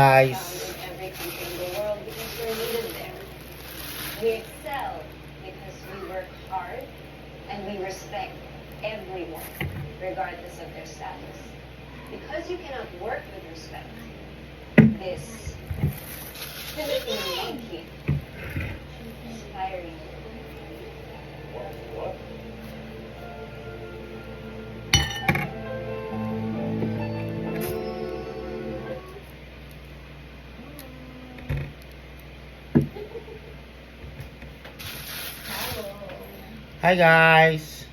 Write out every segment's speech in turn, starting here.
Guys, in every country in the world because we're needed there. We excel because we work hard and we respect everyone, regardless of their status. Because you cannot work with respect, this Philippine monkey is firing. What? hi guys.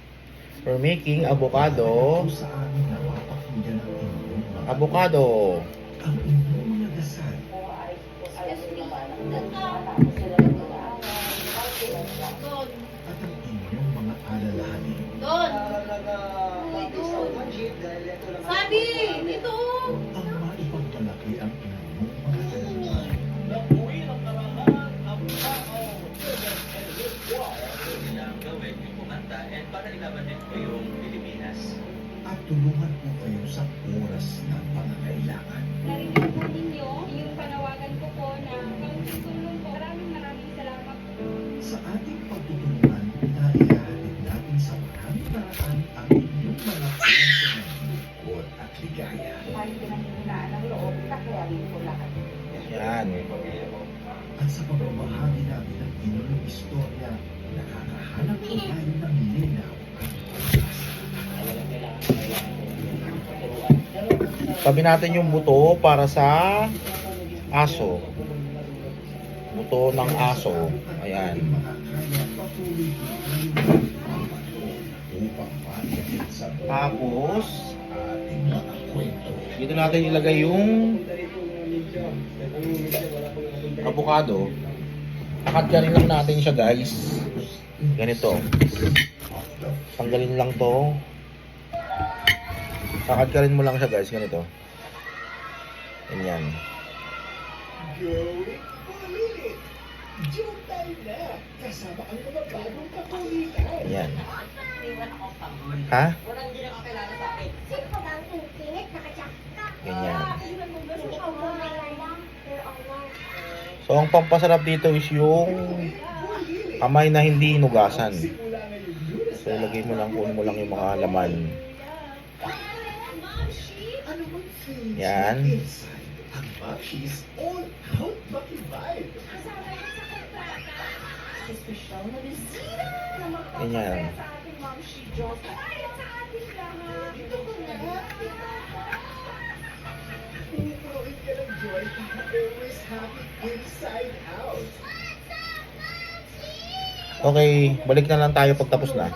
We're making avocado. Sa amin na mapakinggan ang inyong mga Avocado. ang inyong mga dasal at ang inyong mga alalahanin. Doon! Sabi! Dito! Ang maipagmalaki ang inyong mga talangin Kailangan gawin yung kumanta and para ilaban din po yung Pilipinas. at tulungan po kayo sa oras ng pangangailangan. Narinig po ninyo yung panawagan ko po na kaunting tulong po. Maraming salamat po. Sa ating pagtutulungan, naihahatid natin sa maraming paraan ang inyong mga puso ng lungkot at ligaya. Yan. At sa pagbabahagi namin ng inyong istorya, nakakahanap po tayo ng linaw at pag-asa. Tabi natin yung buto para sa aso. Buto ng aso. Ayan. Makakaya patuloy po tayong magpapato upang maihatid sa Tapos, ating mga kwento. dito natin ilagay yung avocado. Kakatyarin lang natin siya guys. Ganito. Tanggalin lang to. Kakatyarin mo lang siya guys. Ganito. Ganyan. Going ulit! Jutay na! Kasama ang mga bagong kakulitan! Ganyan. Ha? Ganyan. So, ang pampasarap dito is yung kamay na hindi hinugasan. So, ilagay mo lang, kunin mo lang yung mga laman. Yan. Ang Bakis all out makivibe! Ganyan. Pinupunuin ka ng joy para always happy inside out! Okay, balik na lang tayo pag tapos na.